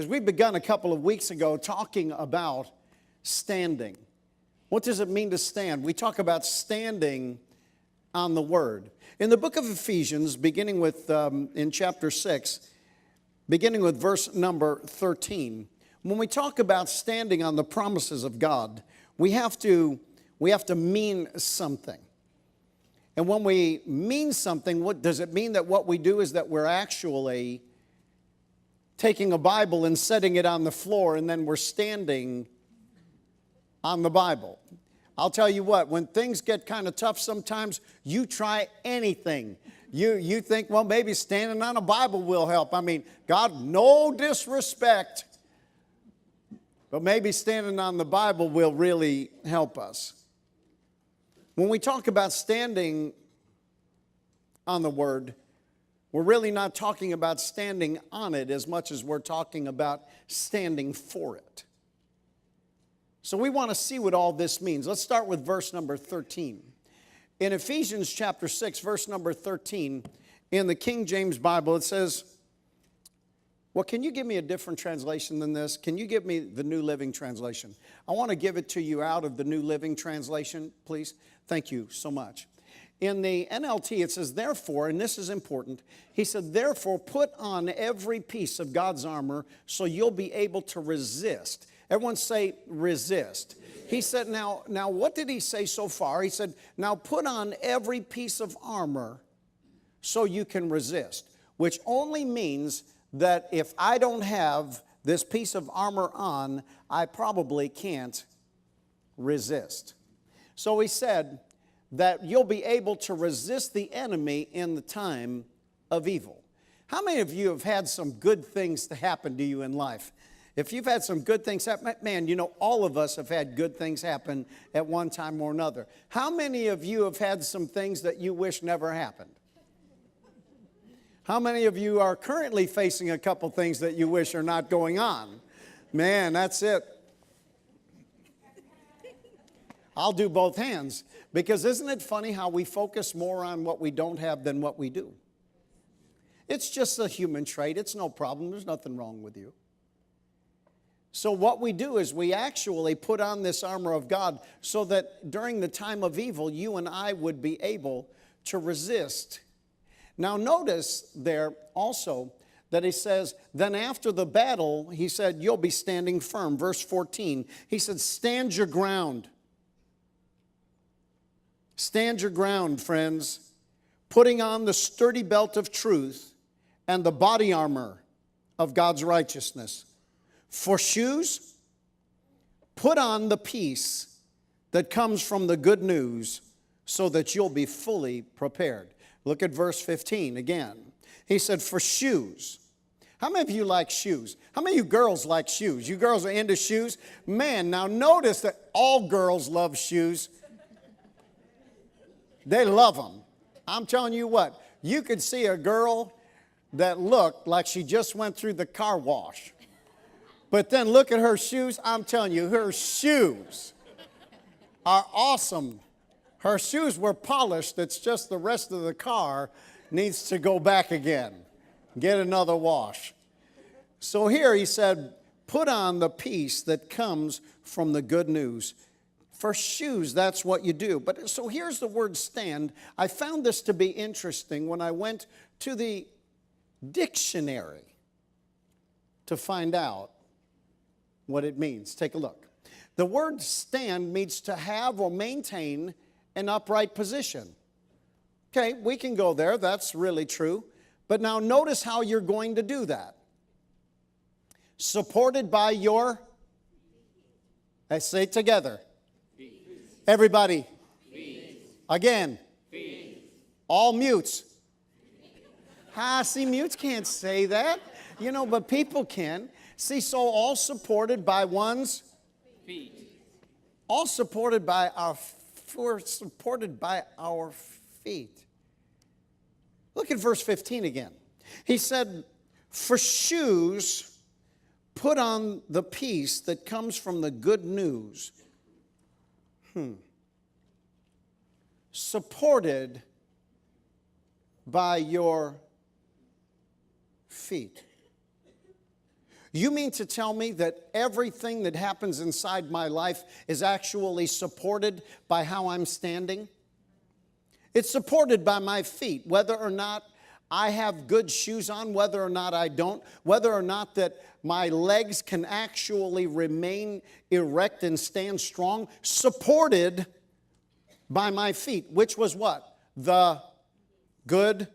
As we begun a couple of weeks ago talking about standing. What does it mean to stand? We talk about standing on the Word. In the book of Ephesians, beginning with, in chapter 6, beginning with verse number 13, when we talk about standing on the promises of God, we have to mean something. And when we mean something, what does it mean? That what we do is that we're actually taking a Bible and setting it on the floor, and then we're standing on the Bible. I'll tell you what, when things get kind of tough sometimes, you try anything. You think, well, maybe standing on a Bible will help. I mean, God, no disrespect, but maybe standing on the Bible will really help us. When we talk about standing on the Word, we're really not talking about standing on it as much as we're talking about standing for it. So we want to see what all this means. Let's start with verse number 13. In Ephesians chapter 6, verse number 13, in the King James Bible, it says, well, can you give me a different translation than this? Can you give me the New Living Translation? I want to give it to you out of the New Living Translation, please. Thank you so much. In the NLT, it says, therefore, and this is important, he said, therefore, put on every piece of God's armor so you'll be able to resist. Everyone say, resist. He said, now what did he say so far? He said, now put on every piece of armor so you can resist, which only means that if I don't have this piece of armor on, I probably can't resist. So he said that you'll be able to resist the enemy in the time of evil. How many of you have had some good things to happen to you in life? If you've had some good things happen, man, you know, all of us have had good things happen at one time or another. How many of you have had some things that you wish never happened? How many of you are currently facing a couple things that you wish are not going on? Man, that's it. I'll do both hands. Because isn't it funny how we focus more on what we don't have than what we do? It's just a human trait. It's no problem. There's nothing wrong with you. So what we do is we actually put on this armor of God so that during the time of evil, you and I would be able to resist. Now notice there also that he says, then after the battle, he said, you'll be standing firm. Verse 14, he said, stand your ground. Stand your ground, friends, putting on the sturdy belt of truth and the body armor of God's righteousness. For shoes, put on the peace that comes from the good news so that you'll be fully prepared. Look at verse 15 again. He said, for shoes. How many of you like shoes? How many of you girls like shoes? You girls are into shoes? Man, now notice that all girls love shoes. They love them. I'm telling you what, you could see a girl that looked like she just went through the car wash. But then look at her shoes. I'm telling you, her shoes are awesome. Her shoes were polished. It's just the rest of the car needs to go back again. Get another wash. So here he said, put on the peace that comes from the good news. For shoes, that's what you do. But so here's the word stand. I found this to be interesting when I went to the dictionary to find out what it means. Take a look. The word stand means to have or maintain an upright position. Okay, we can go there. That's really true. But now notice how you're going to do that. Supported by your, let's say it together. Everybody. Again. All mutes. See, mutes can't say that. You know, but people can. See, so all supported by one's feet. All supported by we're supported by our feet. Look at verse 15 again. He said, for shoes, put on the peace that comes from the good news. Supported by your feet. You mean to tell me that everything that happens inside my life is actually supported by how I'm standing? It's supported by my feet, whether or not I have good shoes on, whether or not I don't, whether or not that my legs can actually remain erect and stand strong, supported by my feet, which was what? The good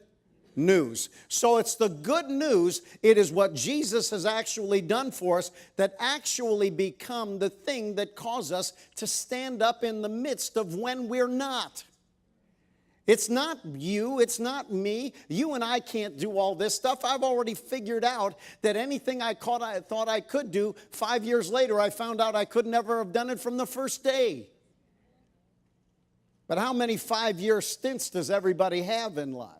news. So it's the good news. It is what Jesus has actually done for us that actually become the thing that causes us to stand up in the midst of when we're not. It's not you, it's not me. You and I can't do all this stuff. I've already figured out that anything I thought I could do, 5 years later, I found out I could never have done it from the first day. But how many 5-year stints does everybody have in life?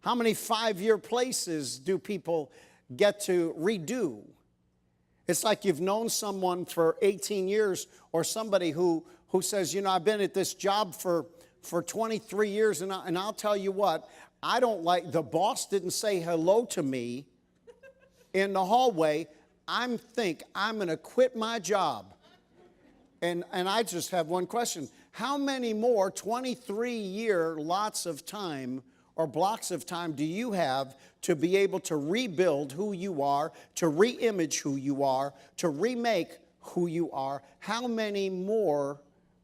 How many 5-year places do people get to redo? It's like you've known someone for 18 years or somebody who says, you know, I've been at this job for 23 years, and I'll tell you what, I don't like, the boss didn't say hello to me in the hallway. I'm going to quit my job. And I just have one question. How many more 23-year lots of time or blocks of time do you have to be able to rebuild who you are, to re-image who you are, to remake who you are? How many more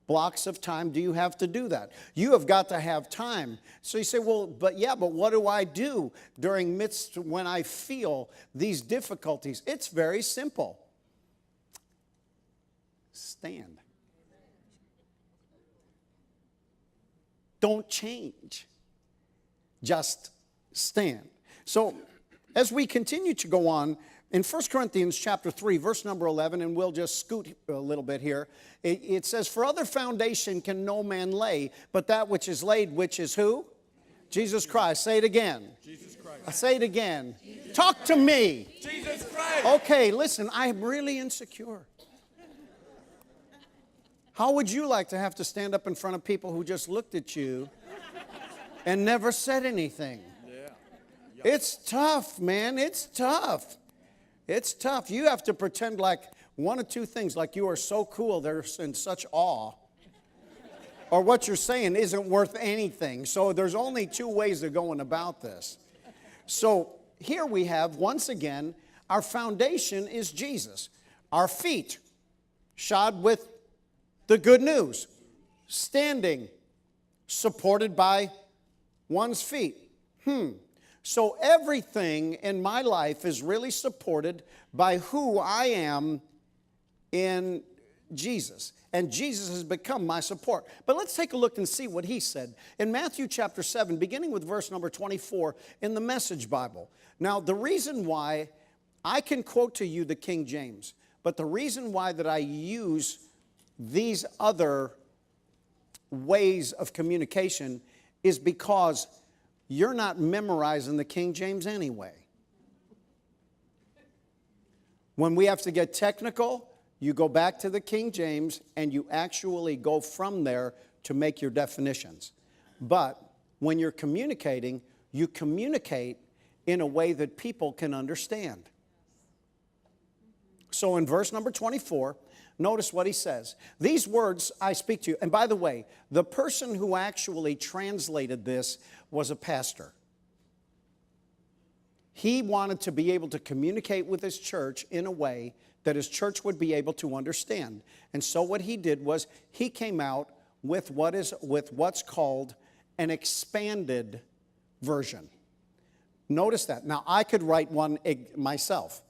blocks of time do you have to do that? You have got to have time. So you say, well, but what do I do during midst when I feel these difficulties? It's very simple. Stand. Don't change. Just stand. So as we continue to go on, in 1 Corinthians chapter 3, verse number 11, and we'll just scoot a little bit here, it says, for other foundation can no man lay, but that which is laid, which is who? Jesus Christ. Say it again. Jesus Christ. Say it again. Talk to me. Jesus Christ. Okay, listen, I'm really insecure. How would you like to have to stand up in front of people who just looked at you and never said anything? Yeah. It's tough, man. It's tough. It's tough. You have to pretend like one of two things, like you are so cool, they're in such awe, or what you're saying isn't worth anything. So there's only two ways of going about this. So here we have, once again, our foundation is Jesus. Our feet shod with the good news, standing, supported by one's feet. So everything in my life is really supported by who I am in Jesus. And Jesus has become my support. But let's take a look and see what he said. In Matthew chapter 7, beginning with verse number 24 in the Message Bible. Now, the reason why I can quote to you the King James, but the reason why that I use these other ways of communication is because you're not memorizing the King James anyway. When we have to get technical, you go back to the King James and you actually go from there to make your definitions. But when you're communicating, you communicate in a way that people can understand. So in verse number 24, notice what he says. These words I speak to you. And by the way, the person who actually translated this was a pastor. He wanted to be able to communicate with his church in a way that his church would be able to understand. And so what he did was he came out with what's called an expanded version. Notice that. Now, I could write one myself,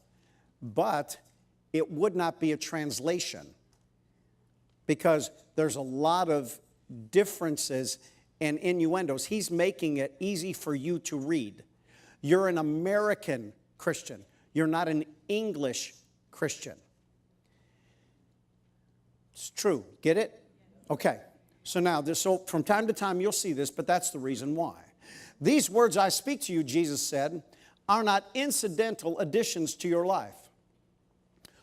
but it would not be a translation because there's a lot of differences and innuendos. He's making it easy for you to read. You're an American Christian. You're not an English Christian. It's true. Get it? Okay. So now, so from time to time you'll see this, but that's the reason why. These words I speak to you, Jesus said, are not incidental additions to your life,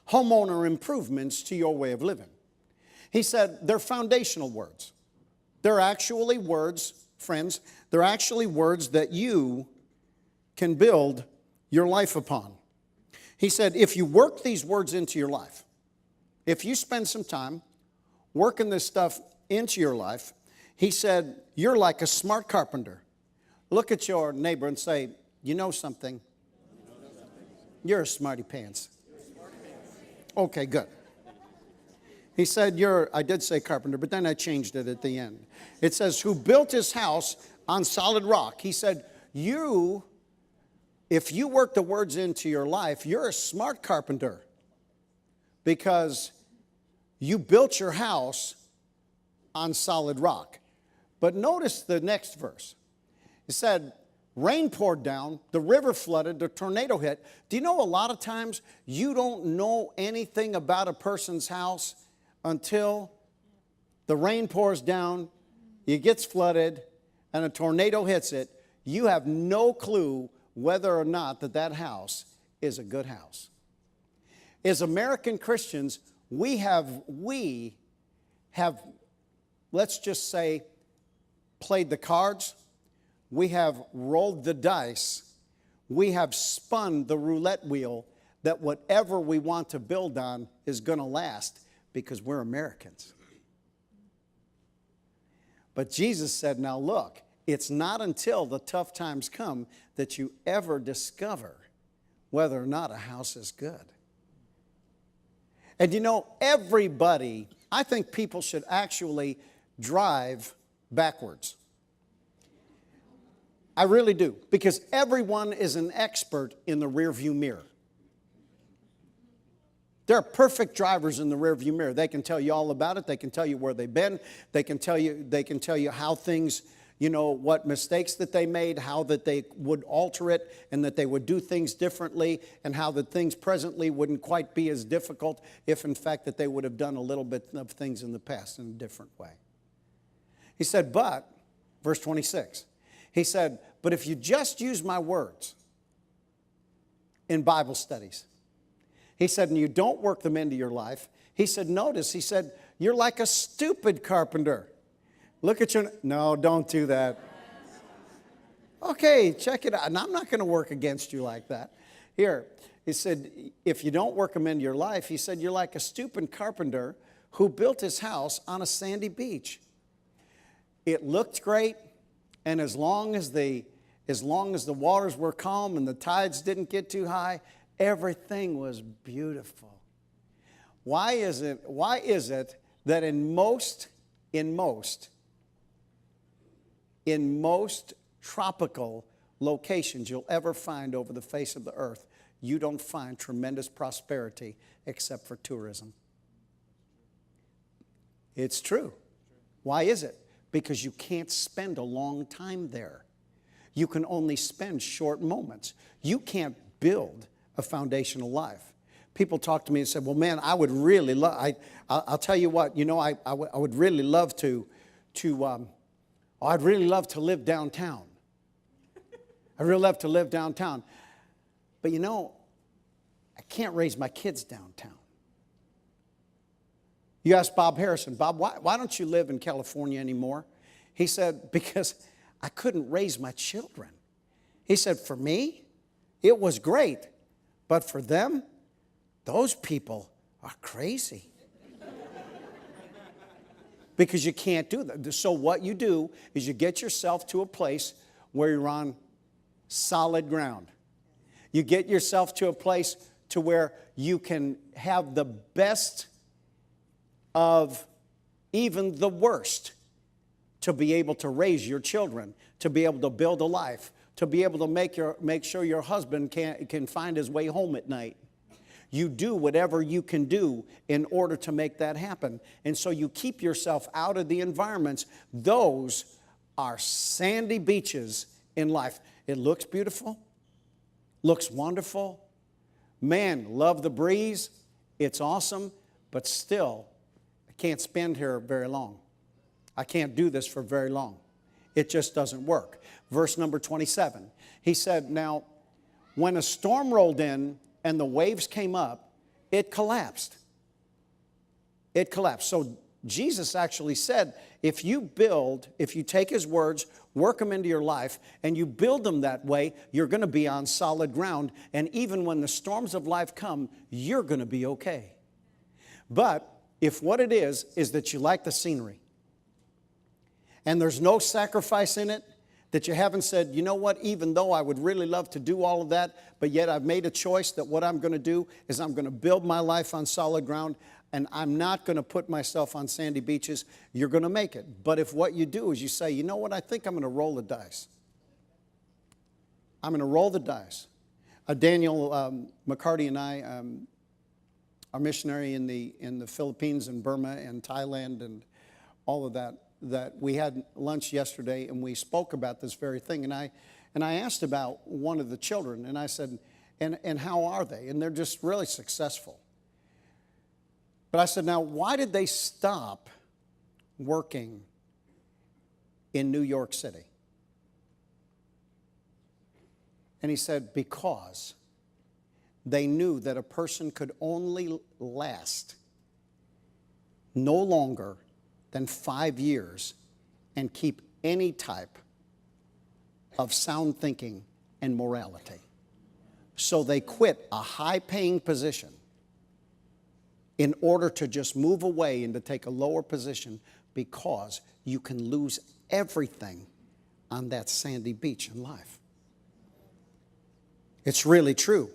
homeowner improvements to your way of living. He said they're foundational words. They're actually words, friends, they're actually words that you can build your life upon. He said, if you work these words into your life, if you spend some time working this stuff into your life, he said, you're like a smart carpenter. Look at your neighbor and say, you know something? You're a smarty pants. Okay, good. He said, I did say carpenter, but then I changed it at the end. It says, who built his house on solid rock. He said, if you work the words into your life, you're a smart carpenter because you built your house on solid rock. But notice the next verse. It said, rain poured down, the river flooded, the tornado hit. Do you know a lot of times you don't know anything about a person's house until the rain pours down, it gets flooded, and a tornado hits it? You have no clue whether or not that house is a good house. As American Christians, we have, let's just say, played the cards. We have rolled the dice. We have spun the roulette wheel that whatever we want to build on is going to last because we're Americans. But Jesus said, now look, it's not until the tough times come that you ever discover whether or not a house is good. And you know, everybody, I think people should actually drive backwards. I really do, because everyone is an expert in the rearview mirror. There are perfect drivers in the rearview mirror. They can tell you all about it. They can tell you where they've been. They can tell you how things, you know, what mistakes that they made, how that they would alter it, and that they would do things differently, and how that things presently wouldn't quite be as difficult if, in fact, that they would have done a little bit of things in the past in a different way. He said, but, verse 26, he said, but if you just use my words in Bible studies, he said, and you don't work them into your life, he said, notice, he said, you're like a stupid carpenter. Look at your, no, don't do that. Okay, check it out. And I'm not going to work against you like that. Here, he said, if you don't work them into your life, he said, you're like a stupid carpenter who built his house on a sandy beach. It looked great, and as long as the waters were calm and the tides didn't get too high, everything was beautiful. Why is it that in most tropical locations you'll ever find over the face of the earth, you don't find tremendous prosperity except for tourism? It's true. Why is it? Because you can't spend a long time there. You can only spend short moments. You can't build a foundational life. People talk to me and say, well, man, I would really love, I'll tell you what, you know, I would really love I'd really love to live downtown. I'd really love to live downtown. But you know, I can't raise my kids downtown. You ask Bob Harrison, Bob, why don't you live in California anymore? He said, because I couldn't raise my children. He said, for me, it was great. But for them, those people are crazy. Because you can't do that. So what you do is you get yourself to a place where you're on solid ground. You get yourself to a place to where you can have the best of even the worst to be able to raise your children, to be able to build a life, to be able to make sure your husband can find his way home at night. You do whatever you can do in order to make that happen. And so you keep yourself out of the environments. Those are sandy beaches in life. It looks beautiful, looks wonderful. Man, love the breeze. It's awesome, but still, I can't spend here very long. I can't do this for very long. It just doesn't work. Verse number 27, he said, now, when a storm rolled in and the waves came up, it collapsed. It collapsed. So Jesus actually said, if you take his words, work them into your life, and you build them that way, you're going to be on solid ground. And even when the storms of life come, you're going to be okay. But if what it is that you like the scenery, and there's no sacrifice in it, that you haven't said, you know what, even though I would really love to do all of that, but yet I've made a choice that what I'm going to do is I'm going to build my life on solid ground, and I'm not going to put myself on sandy beaches, you're going to make it. But if what you do is you say, you know what, I think I'm going to roll the dice. I'm going to roll the dice. Daniel McCarty and I are missionary in the Philippines and Burma and Thailand and all of that we had lunch yesterday, and we spoke about this very thing. And I asked about one of the children, and I said, and how are they? And they're just really successful. But I said, now, why did they stop working in New York City? And he said, because they knew that a person could only last no longer than 5 years and keep any type of sound thinking and morality. So they quit a high-paying position in order to just move away and to take a lower position, because you can lose everything on that sandy beach in life. It's really true.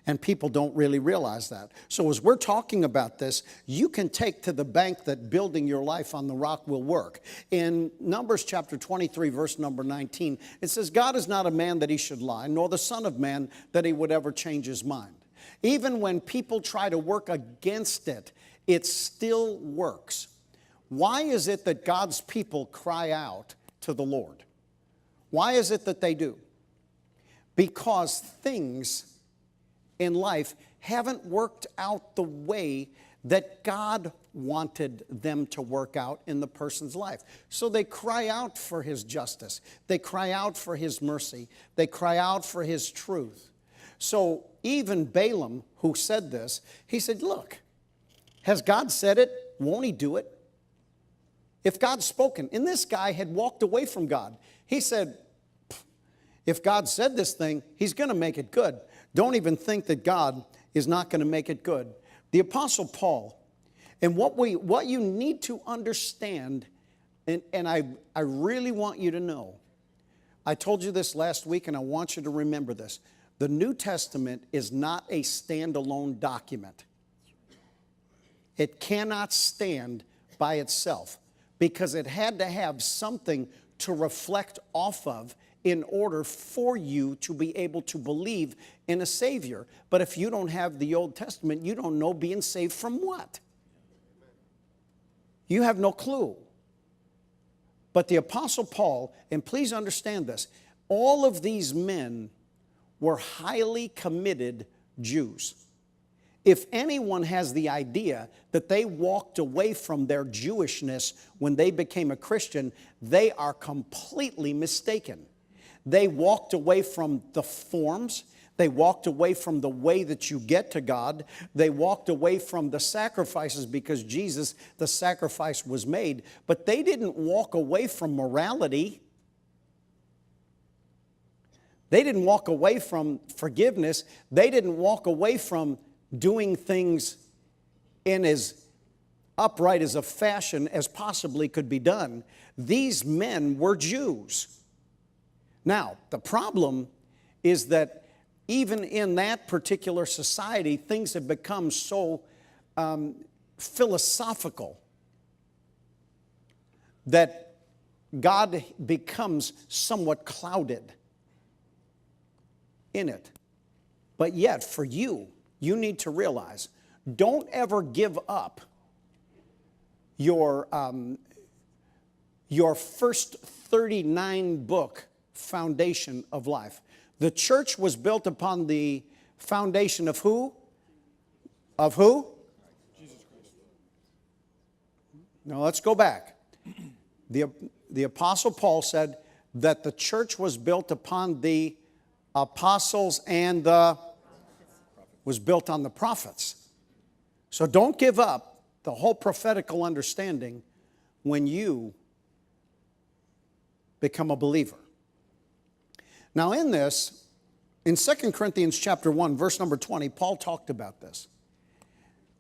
And people don't really realize that. So as we're talking about this, you can take to the bank that building your life on the rock will work. In Numbers chapter 23, verse number 19, it says, God is not a man that he should lie, nor the son of man that he would ever change his mind. Even when people try to work against it, it still works. Why is it that God's people cry out to the Lord? Why is it that they do? Because things in life haven't worked out the way that God wanted them to work out in the person's life. So they cry out for his justice. They cry out for his mercy. They cry out for his truth. So even Balaam, who said this, he said, look, has God said it? Won't he do it? If God's spoken, and this guy had walked away from God. He said, if God said this thing, he's going to make it good. Don't even think that God is not going to make it good. The Apostle Paul, and what you need to understand, and I really want you to know, I told you this last week, and I want you to remember this. The New Testament is not a standalone document. It cannot stand by itself, because it had to have something to reflect off of in order for you to be able to believe in a Savior. But if you don't have the Old Testament, you don't know being saved from what? You have no clue. But the Apostle Paul, and please understand this, all of these men were highly committed Jews. If anyone has the idea that they walked away from their Jewishness when they became a Christian, they are completely mistaken. They walked away from the forms. They walked away from the way that you get to God. They walked away from the sacrifices because Jesus, the sacrifice, was made. But they didn't walk away from morality. They didn't walk away from forgiveness. They didn't walk away from doing things in as upright as a fashion as possibly could be done. These men were Jews. Now, the problem is that even in that particular society, things have become so philosophical that God becomes somewhat clouded in it. But yet, for you, you need to realize, don't ever give up your first 39-book foundation of life. The church was built upon the foundation of who? Of who? Jesus Christ. Now let's go back. The Apostle Paul said that the church was built upon the apostles and was built on the prophets. So don't give up the whole prophetical understanding when you become a believer. Now in this, in 2 Corinthians chapter 1, verse number 20, Paul talked about this.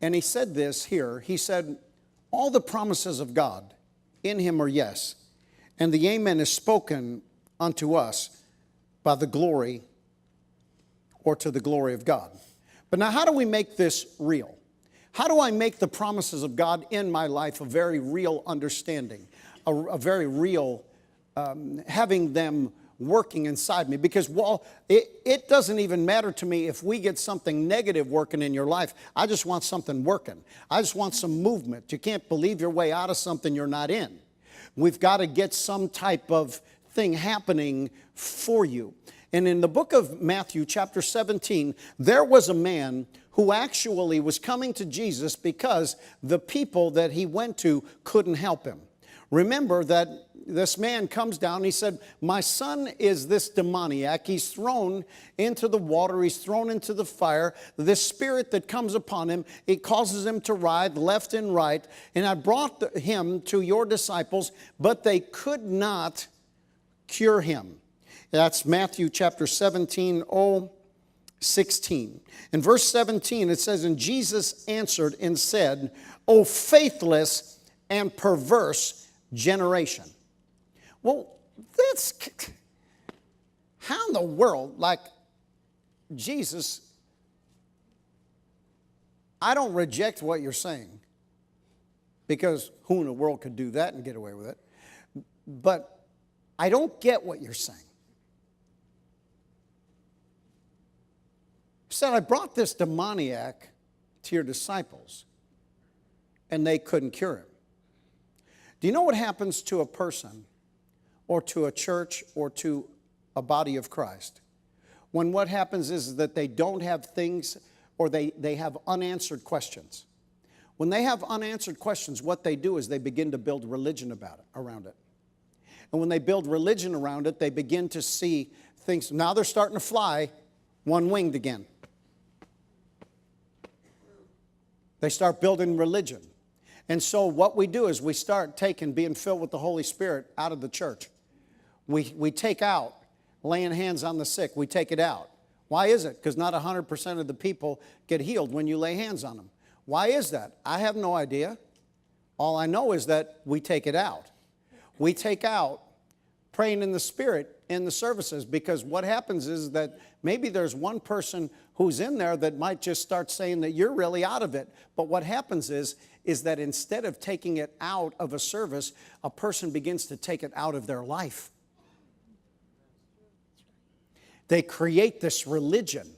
And he said this here. He said, all the promises of God in him are yes, and the amen is spoken unto us by the glory or to the glory of God. But now how do we make this real? How do I make the promises of God in my life a very real understanding, a very real having them working inside me? Because it doesn't even matter to me if we get something negative working in your life. I just want something working. I just want some movement. You can't believe your way out of something you're not in. We've got to get some type of thing happening for you. And in the book of Matthew chapter 17, there was a man who actually was coming to Jesus because the people that he went to couldn't help him. Remember that this man comes down, he said, my son is this demoniac. He's thrown into the water, he's thrown into the fire. This spirit that comes upon him, it causes him to writhe left and right. And I brought him to your disciples, but they could not cure him. That's Matthew chapter 17, 16. In verse 17, it says, and Jesus answered and said, O faithless and perverse generation. Well, that's, how in the world, like, Jesus, I don't reject what you're saying, because who in the world could do that and get away with it? But I don't get what you're saying. He said, I brought this demoniac to your disciples, and they couldn't cure him. Do you know what happens to a person or to a church or to a body of Christ when what happens is that they don't have things, or they have unanswered questions? When they have unanswered questions, what they do is they begin to build religion around it. And when they build religion around it, they begin to see things. Now they're starting to fly one-winged again. They start building religion. And so what we do is we start being filled with the Holy Spirit out of the church. We take out laying hands on the sick. We take it out. Why is it? Because not 100% of the people get healed when you lay hands on them. Why is that? I have no idea. All I know is that we take it out. We take out praying in the Spirit in the services, because what happens is that maybe there's one person who's in there that might just start saying that you're really out of it. But what happens is that instead of taking it out of a service, a person begins to take it out of their life. They create this religion.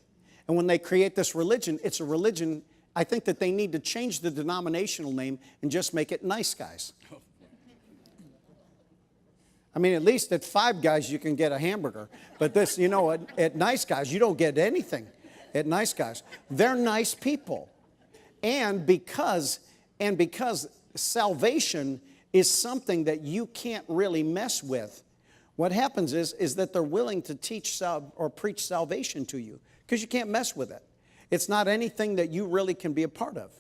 And when they create this religion, it's a religion, I think that they need to change the denominational name and just make it Nice Guys. I mean, at least at Five Guys you can get a hamburger. But this, you know, at Nice Guys you don't get anything. At Nice Guys, they're nice people. And because salvation is something that you can't really mess with, what happens is that they're willing to teach or preach salvation to you, because you can't mess with it. It's not anything that you really can be a part of.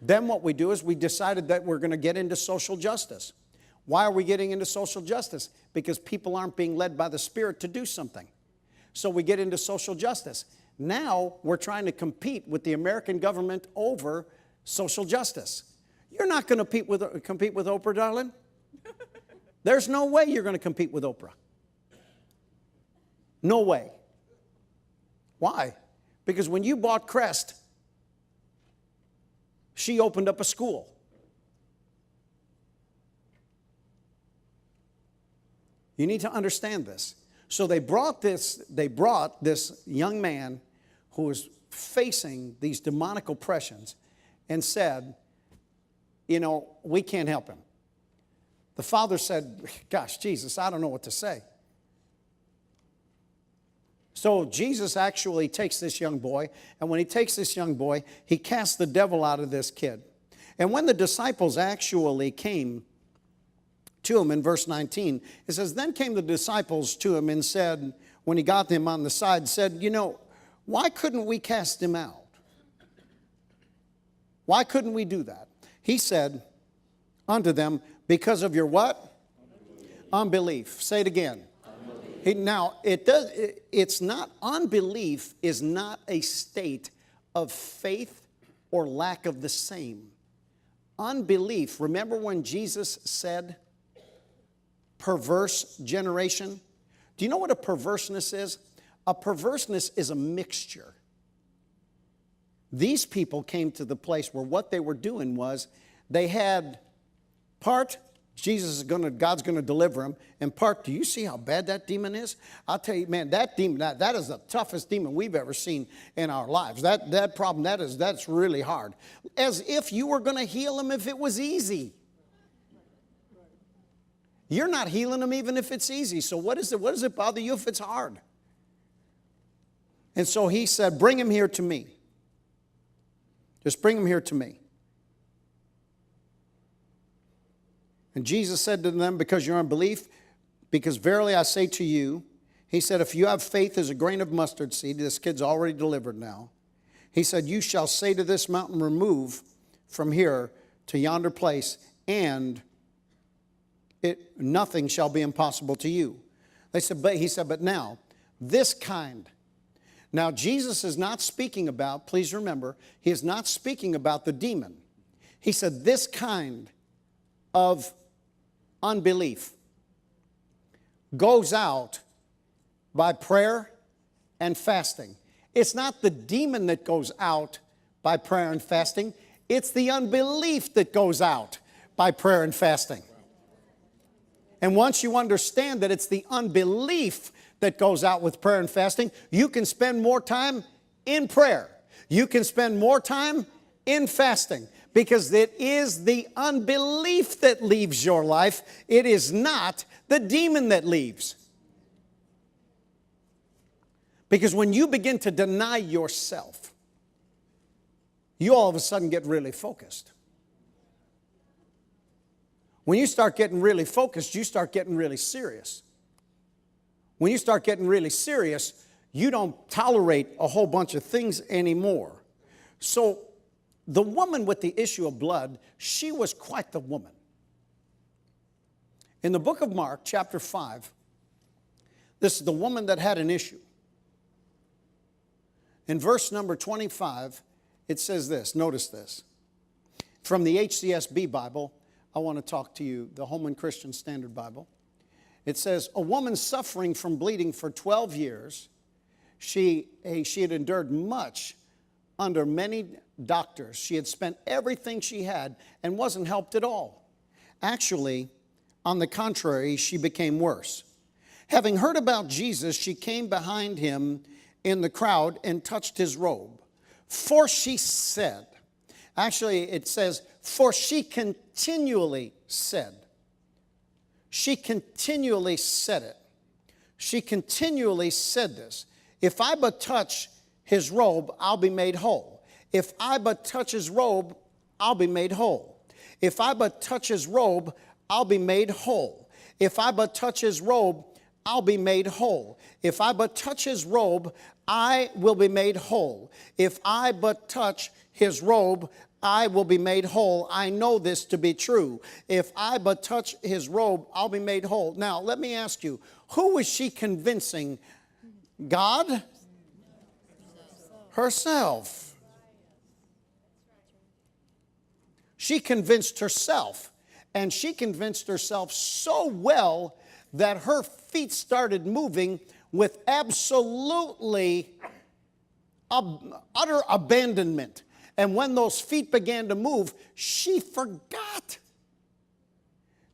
Then what we do is we decided that we're going to get into social justice. Why are we getting into social justice? Because people aren't being led by the Spirit to do something. So we get into social justice. Now we're trying to compete with the American government over social justice. You're not going to compete with Oprah, darling. There's no way you're going to compete with Oprah. No way. Why? Because when you bought Crest, she opened up a school. You need to understand this. So they brought this young man who was facing these demonic oppressions and said, you know, we can't help him. The father said, gosh, Jesus, I don't know what to say. So Jesus actually takes this young boy, and when he takes this young boy, he casts the devil out of this kid. And when the disciples actually came to him in verse 19, it says, then came the disciples to him and said, when he got them on the side, said, you know, why couldn't we cast him out? Why couldn't we do that? He said unto them because of your what? Unbelief. Say it again. Now, it's not, unbelief is not a state of faith or lack of the same. Unbelief, remember when Jesus said, perverse generation? Do you know what a perverseness is? A perverseness is a mixture. These people came to the place where what they were doing was they had part, God's going to deliver them, and part, do you see how bad that demon is? I'll tell you, man, that demon, that is the toughest demon we've ever seen in our lives. That problem, that's really hard. As if you were going to heal him if it was easy. You're not healing them even if it's easy. So what does it bother you if it's hard? And so he said, bring him here to me. Just bring him here to me. And Jesus said to them, because your unbelief, because verily I say to you, he said, if you have faith as a grain of mustard seed, this kid's already delivered now. He said, you shall say to this mountain, remove from here to yonder place, and nothing shall be impossible to you. He said, but now, this kind. Now, Jesus is not speaking about, please remember, he is not speaking about the demon. He said, this kind of unbelief goes out by prayer and fasting. It's not the demon that goes out by prayer and fasting. It's the unbelief that goes out by prayer and fasting. And once you understand that it's the unbelief that goes out with prayer and fasting, you can spend more time in prayer. You can spend more time in fasting, because it is the unbelief that leaves your life. It is not the demon that leaves. Because when you begin to deny yourself, you all of a sudden get really focused. When you start getting really focused, you start getting really serious. When you start getting really serious, you don't tolerate a whole bunch of things anymore. So the woman with the issue of blood, she was quite the woman. In the book of Mark, chapter 5, this is the woman that had an issue. In verse number 25, it says this. Notice this. From the HCSB Bible, I want to talk to you, the Holman Christian Standard Bible. It says, a woman suffering from bleeding for 12 years, she had endured much under many doctors. She had spent everything she had and wasn't helped at all. Actually, on the contrary, she became worse. Having heard about Jesus, she came behind him in the crowd and touched his robe. For she said, actually it says, for she continually said. She continually said it. She continually said this. If I but touch his robe, I'll be made whole. If I but touch his robe, I'll be made whole. If I but touch his robe, I'll be made whole. If I but touch his robe, I'll be made whole. If I but touch his robe, I will be made whole. If I but touch his robe, I will be made whole. I know this to be true. If I but touch his robe, I'll be made whole. Now, let me ask you, who was she convincing? God? Herself. She convinced herself. And she convinced herself so well that her feet started moving with absolutely utter abandonment. And when those feet began to move, she forgot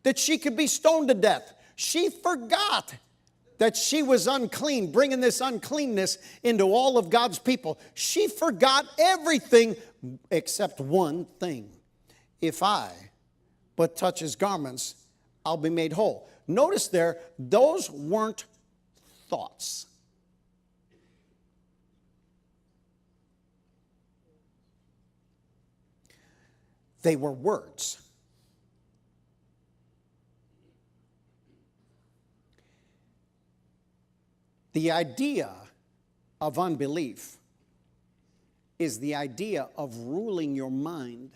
that she could be stoned to death. She forgot that she was unclean, bringing this uncleanness into all of God's people. She forgot everything except one thing. If I but touch his garments, I'll be made whole. Notice there, those weren't thoughts. They were words. The idea of unbelief is the idea of ruling your mind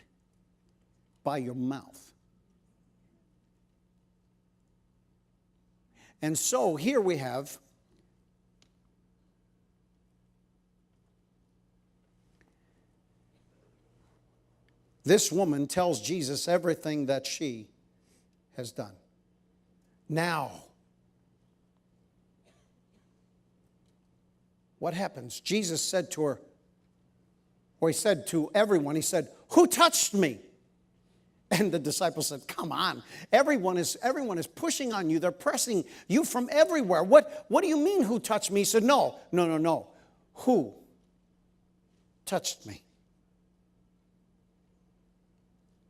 by your mouth. And so here we have this woman tells Jesus everything that she has done. Now, what happens? Jesus said to her, or he said to everyone, he said, "Who touched me?" And the disciples said, "Come on, everyone is pushing on you. They're pressing you from everywhere. What do you mean, who touched me?" He said, No. Who touched me?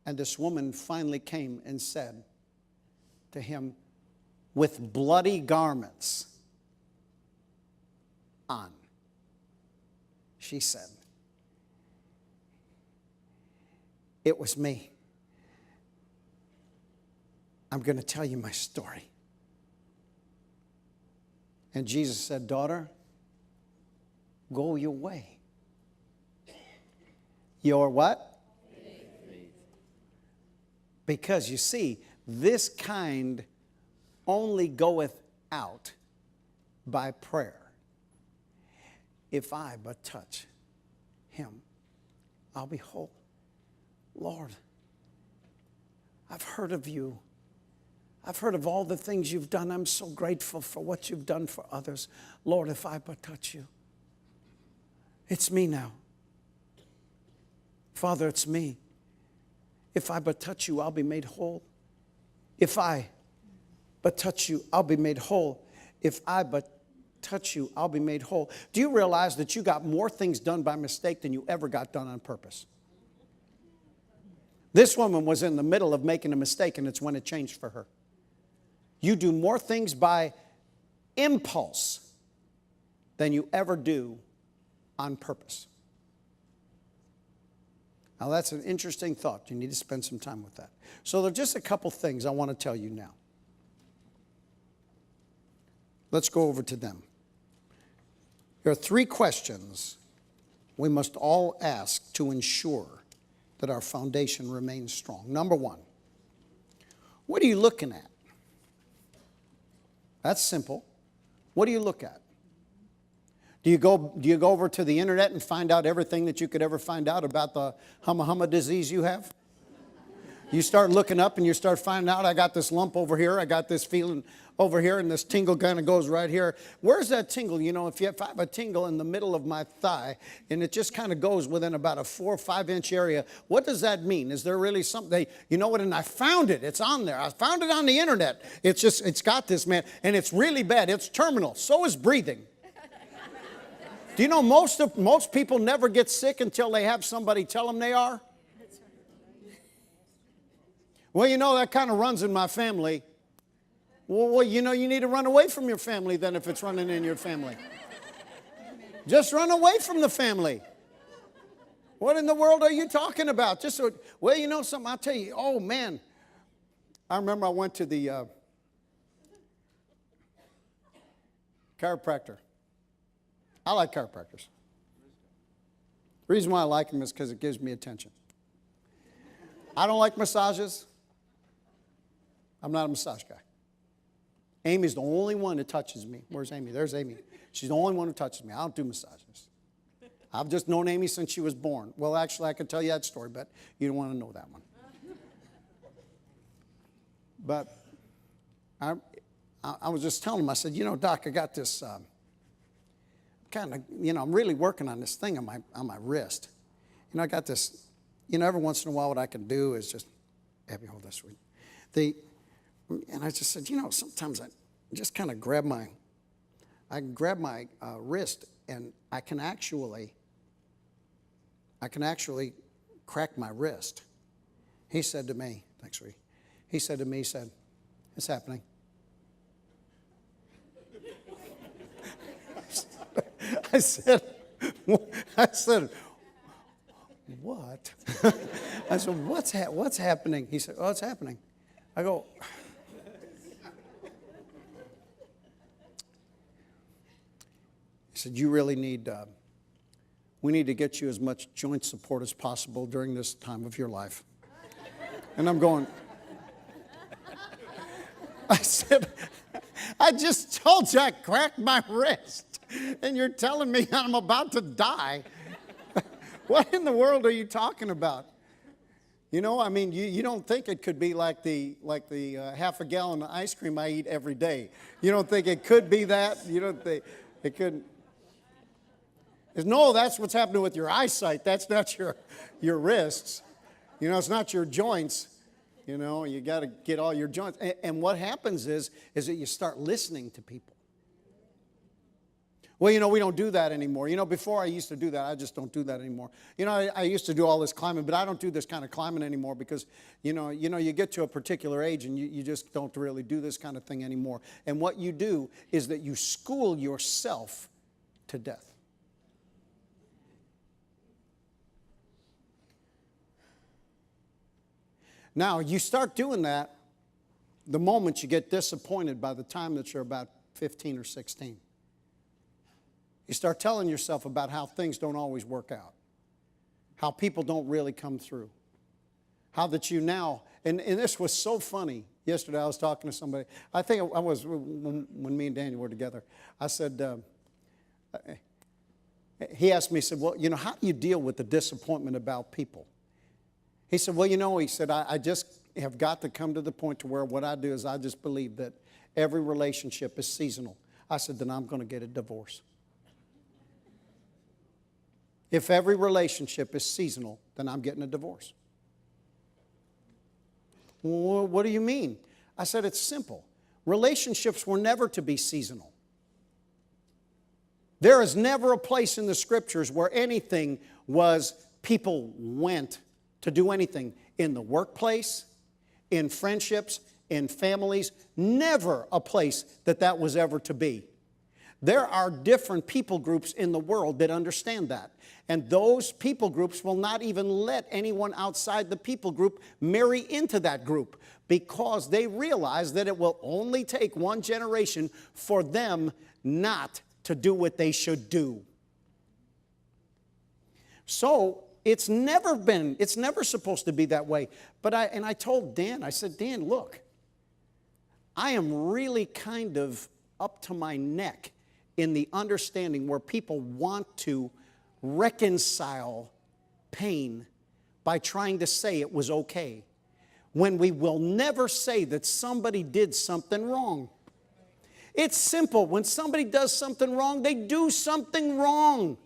And this woman finally came and said to him, with bloody garments on, she said, "It was me. I'm going to tell you my story." And Jesus said, "Daughter, go your way." Your what? Because you see, this kind only goeth out by prayer. If I but touch him, I'll be whole. Lord, I've heard of you. I've heard of all the things you've done. I'm so grateful for what you've done for others. Lord, if I but touch you, it's me now. Father, it's me. If I but touch you, I'll be made whole. If I but touch you, I'll be made whole. If I but touch you, I'll be made whole. Do you realize that you got more things done by mistake than you ever got done on purpose? This woman was in the middle of making a mistake, and it's when it changed for her. You do more things by impulse than you ever do on purpose. Now, that's an interesting thought. You need to spend some time with that. So there are just a couple things I want to tell you now. Let's go over to them. There are 3 questions we must all ask to ensure that our foundation remains strong. Number 1, what are you looking at? That's simple. What do you look at? Do you go over to the internet and find out everything that you could ever find out about the humma disease you have? You start looking up and you start finding out, I got this lump over here, I got this feeling over here, and this tingle kind of goes right here. Where's that tingle? You know, if I have a tingle in the middle of my thigh and it just kind of goes within about a 4 or 5 inch area, what does that mean? Is there really something? You know what? And I found it. It's on there. I found it on the internet. It's got this, man, and it's really bad. It's terminal. So is breathing. Do you know most people never get sick until they have somebody tell them they are? Well, you know, that kind of runs in my family. Well, you know, you need to run away from your family then if it's running in your family. Just run away from the family. What in the world are you talking about? Well, you know something, I'll tell you. Oh, man. I remember I went to the chiropractor. I like chiropractors. The reason why I like them is because it gives me attention. I don't like massages. I'm not a massage guy. Amy's the only one that touches me. Where's Amy? There's Amy. She's the only one who touches me. I don't do massages. I've just known Amy since she was born. Well, actually, I could tell you that story, but you don't want to know that one. But I was just telling him, I said, you know, Doc, I got this I'm really working on this thing on my wrist. You know, I got this, you know, every once in a while what I can do is just, Abby, hold this for you. And I just said, you know, sometimes I just kind of grab my wrist, and I can actually crack my wrist. He said to me, thanks, Ree. He said, it's happening. I said, what? I said, what's happening? He said, oh, it's happening. I go, he said, you really we need to get you as much joint support as possible during this time of your life. And I'm going, I said, I just told you I cracked my wrist, and you're telling me I'm about to die. What in the world are you talking about? You know, I mean, you don't think it could be like the half a gallon of ice cream I eat every day. You don't think it could be that? You don't think it could? No, that's what's happening with your eyesight. That's not your wrists. You know, it's not your joints. You know, you got to get all your joints. And what happens is that you start listening to people. Well, you know, we don't do that anymore. You know, before I used to do that. I just don't do that anymore. You know, I used to do all this climbing, but I don't do this kind of climbing anymore because, you know, you get to a particular age and you just don't really do this kind of thing anymore. And what you do is that you school yourself to death. Now, you start doing that the moment you get disappointed by the time that you're about 15 or 16. You start telling yourself about how things don't always work out, how people don't really come through, how that you now, and this was so funny. Yesterday I was talking to somebody, I think I was, when me and Daniel were together, I said, he asked me, he said, well, you know, how do you deal with the disappointment about people? He said, well, you know, he said, I just have got to come to the point to where what I do is I just believe that every relationship is seasonal. I said, then I'm going to get a divorce. If every relationship is seasonal, then I'm getting a divorce. Well, what do you mean? I said, it's simple. Relationships were never to be seasonal. There is never a place in the Scriptures where anything was, people went to do anything in the workplace, in friendships, in families. Never a place that was ever to be. There are different people groups in the world that understand that. And those people groups will not even let anyone outside the people group marry into that group because they realize that it will only take one generation for them not to do what they should do. So, it's never supposed to be that way. But I told Dan, I said, Dan, look, I am really kind of up to my neck in the understanding where people want to reconcile pain by trying to say it was okay, when we will never say that somebody did something wrong. It's simple. When somebody does something wrong, they do something wrong.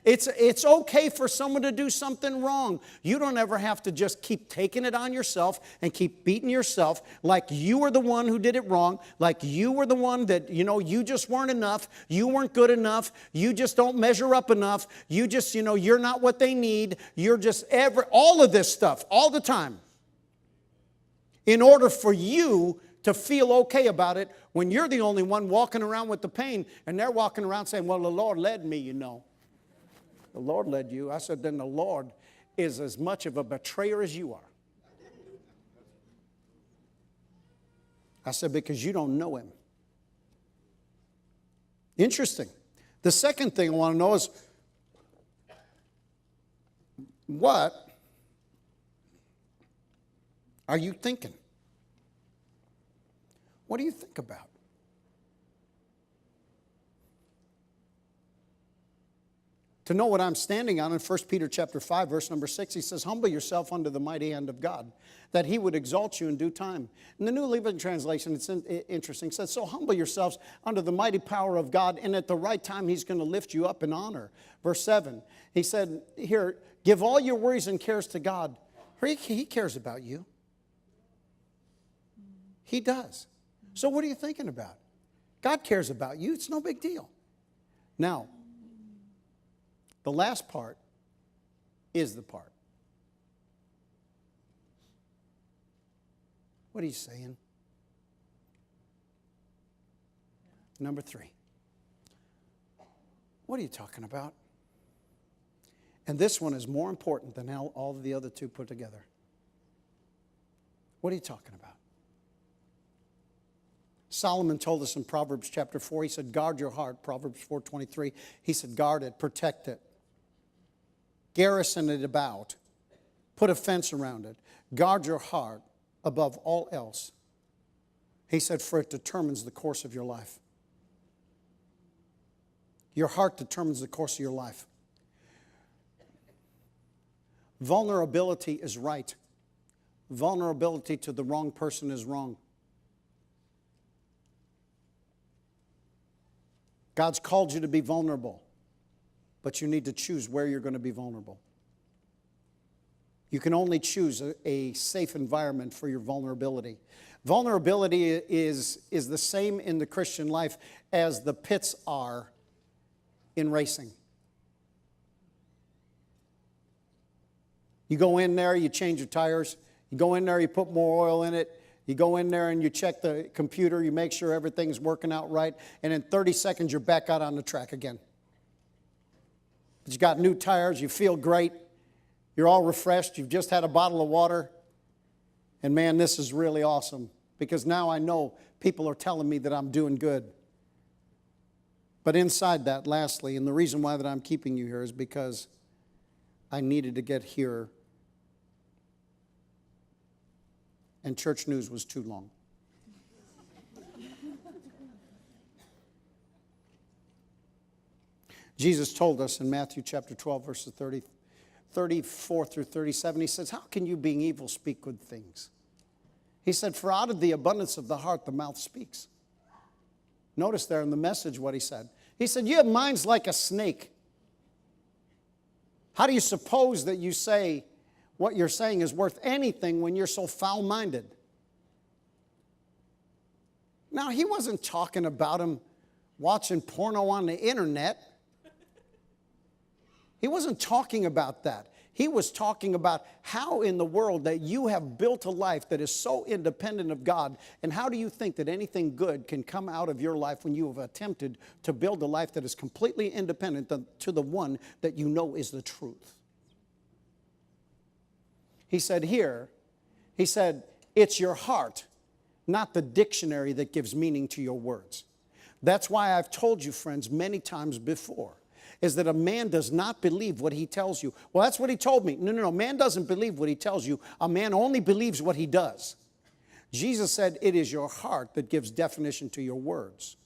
It's okay for someone to do something wrong. You don't ever have to just keep taking it on yourself and keep beating yourself like you were the one who did it wrong, like you were the one that, you know, you just weren't enough, you weren't good enough, you just don't measure up enough, you just, you know, you're not what they need, you're just all of this stuff, all the time. In order for you to feel okay about it when you're the only one walking around with the pain and they're walking around saying, well, the Lord led me, you know. The Lord led you. I said, then the Lord is as much of a betrayer as you are. I said, because you don't know Him. Interesting. The second thing I want to know is, what are you thinking? What do you think about? To know what I'm standing on in 1 Peter chapter 5, verse number 6, he says, humble yourself under the mighty hand of God, that He would exalt you in due time. In the New Living Translation, it's interesting. It says, so humble yourselves under the mighty power of God, and at the right time He's going to lift you up in honor. Verse 7, he said, here, give all your worries and cares to God. He cares about you. He does. So what are you thinking about? God cares about you. It's no big deal. Now, the last part is the part. What are you saying? Number 3. What are you talking about? And this one is more important than all of the other two put together. What are you talking about? Solomon told us in Proverbs chapter 4, he said, guard your heart, Proverbs 4:23. He said, guard it, protect it. Garrison it about. Put a fence around it. Guard your heart above all else. He said, for it determines the course of your life. Your heart determines the course of your life. Vulnerability is right. Vulnerability to the wrong person is wrong. God's called you to be vulnerable, but you need to choose where you're going to be vulnerable. You can only choose a safe environment for your vulnerability. Vulnerability is the same in the Christian life as the pits are in racing. You go in there, you change your tires. You go in there, you put more oil in it. You go in there and you check the computer. You make sure everything's working out right. And in 30 seconds, you're back out on the track again. But you got new tires. You feel great. You're all refreshed. You've just had a bottle of water. And man, this is really awesome. Because now I know people are telling me that I'm doing good. But inside that, lastly, and the reason why that I'm keeping you here is because I needed to get here. And church news was too long. Jesus told us in Matthew chapter 12, verses 34 through 37, he says, how can you, being evil, speak good things? He said, for out of the abundance of the heart, the mouth speaks. Notice there in the message what he said. He said, you have minds like a snake. How do you suppose that you say what you're saying is worth anything when you're so foul-minded? Now, he wasn't talking about him watching porno on the internet. He wasn't talking about that. He was talking about how in the world that you have built a life that is so independent of God, and how do you think that anything good can come out of your life when you have attempted to build a life that is completely independent to the one that you know is the truth? He said here, he said, it's your heart, not the dictionary that gives meaning to your words. That's why I've told you, friends, many times before, is that a man does not believe what he tells you. Well, that's what he told me. No. Man doesn't believe what he tells you. A man only believes what he does. Jesus said, it is your heart that gives definition to your words,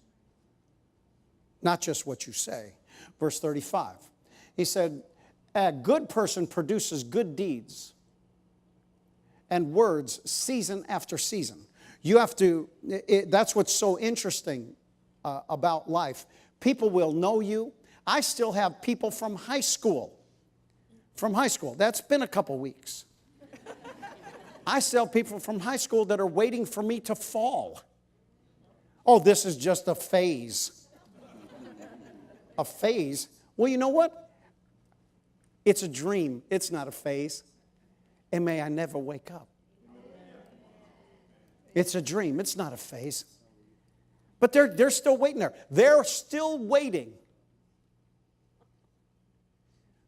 not just what you say. Verse 35, he said, a good person produces good deeds and words season after season. You have to, that's what's so interesting about life. People will know you. I still have people from high school. From high school. That's been a couple weeks. I still have people from high school that are waiting for me to fall. Oh, this is just a phase. A phase? Well, you know what? It's a dream. It's not a phase. And may I never wake up. It's a dream. It's not a phase. But they're still waiting there. They're still waiting.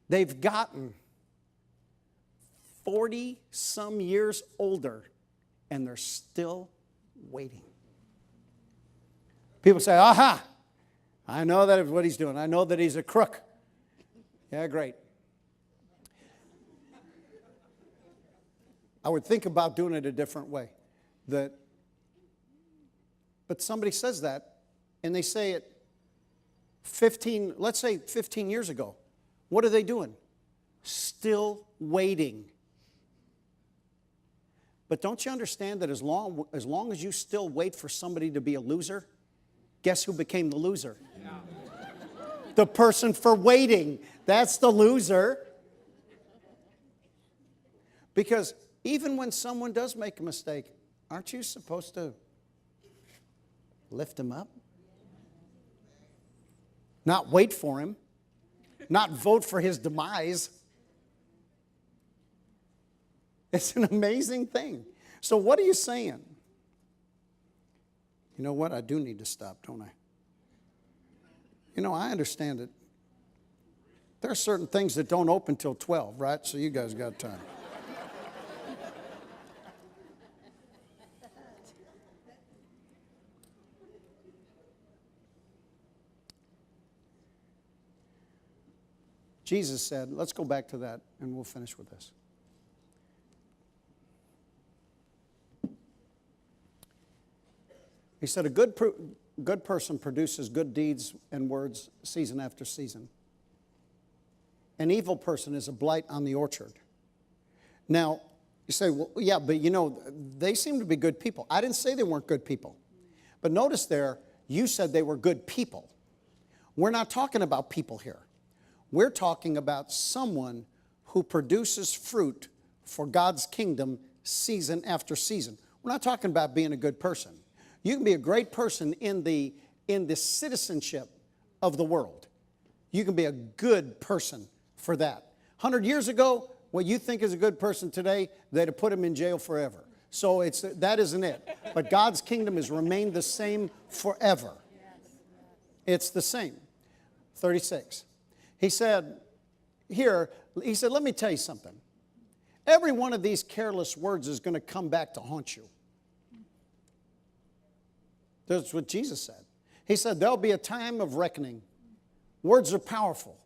They've gotten 40-some years older, and they're still waiting. People say, aha, I know that is what he's doing. I know that he's a crook. Yeah, great. I would think about doing it a different way. But somebody says that, and they say it 15, let's say 15 years ago. What are they doing? Still waiting. But don't you understand that as long as you still wait for somebody to be a loser, guess who became the loser? Yeah. The person for waiting. That's the loser. Because even when someone does make a mistake, aren't you supposed to lift him up? Not wait for him. Not vote for his demise. It's an amazing thing. So what are you saying? You know what? I do need to stop, don't I? You know, I understand it. There are certain things that don't open till 12, right? So you guys got time. Jesus said, let's go back to that and we'll finish with this. He said, good person produces good deeds and words season after season. An evil person is a blight on the orchard. Now, you say, well, yeah, but they seem to be good people. I didn't say they weren't good people. But notice there, you said they were good people. We're not talking about people here. We're talking about someone who produces fruit for God's kingdom season after season. We're not talking about being a good person. You can be a great person in the citizenship of the world. You can be a good person for that. 100 years ago, what you think is a good person today, they'd have put him in jail forever. So that isn't it. But God's kingdom has remained the same forever. It's the same. 36. He said, let me tell you something. Every one of these careless words is going to come back to haunt you. That's what Jesus said. He said, there'll be a time of reckoning. Words are powerful.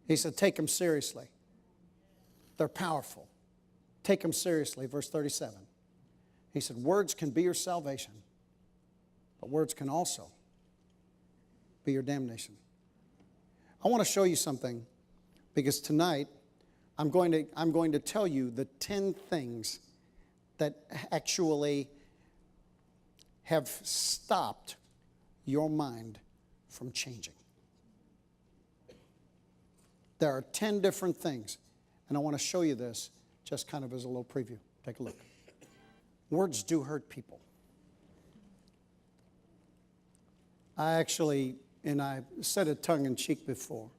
He said, take them seriously. They're powerful. Take them seriously. Verse 37. He said, words can be your salvation, but words can also be your damnation. I want to show you something, because tonight I'm going to tell you the 10 things that actually have stopped your mind from changing. There are 10 different things, and I want to show you this just kind of as a little preview. Take a look. Words do hurt people. I said it tongue-in-cheek before,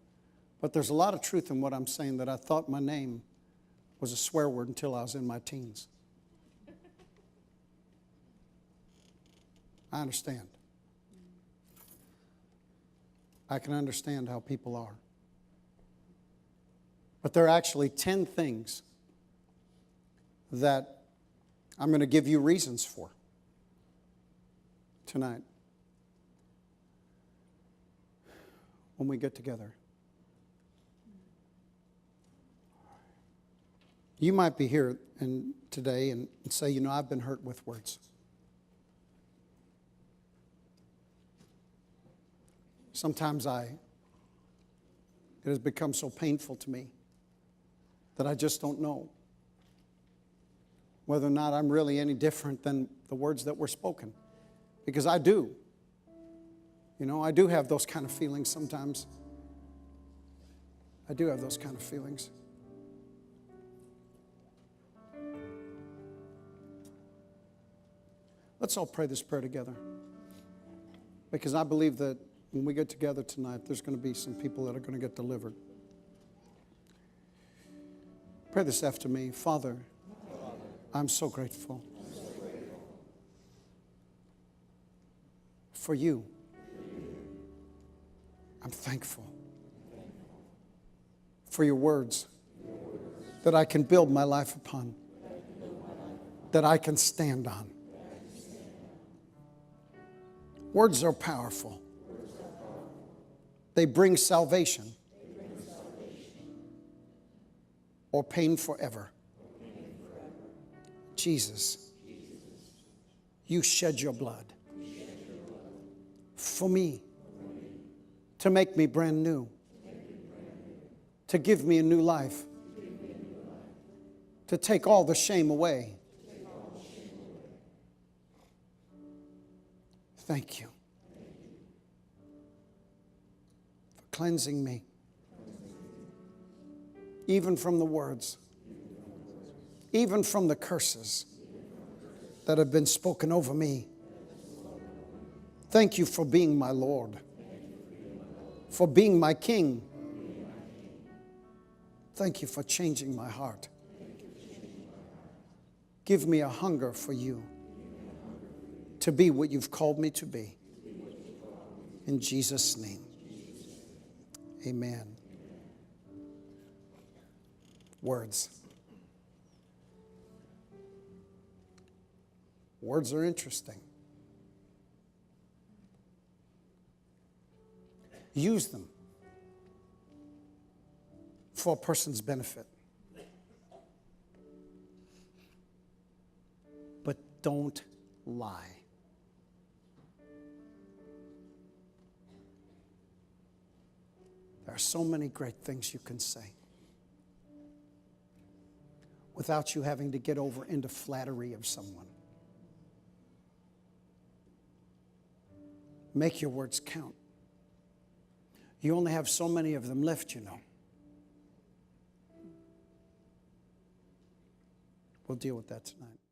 but there's a lot of truth in what I'm saying, that I thought my name was a swear word until I was in my teens. I understand. I can understand how people are. But there are actually 10 things that I'm going to give you reasons for tonight when we get together. You might be here today and say, I've been hurt with words. Sometimes it has become so painful to me that I just don't know whether or not I'm really any different than the words that were spoken. Because I do. I do have those kind of feelings sometimes. I do have those kind of feelings. Let's all pray this prayer together. Because I believe that when we get together tonight, there's going to be some people that are going to get delivered. Pray this after me. Father, I'm so grateful for you. I'm thankful for your words that I can build my life upon, that I can stand on. Words are powerful. They bring salvation or pain forever. Jesus, you shed your blood for me to make me brand new, to give me a new life, to take all the shame away. Thank you for cleansing me, even from the words, even from the curses that have been spoken over me. Thank you for being my Lord, for being my King. Thank you for changing my heart. Give me a hunger for you, to be what you've called me to be. In Jesus' name, amen. Words. Words are interesting. Use them for a person's benefit. But don't lie. There are so many great things you can say without you having to get over into flattery of someone. Make your words count. You only have so many of them left, you know. We'll deal with that tonight.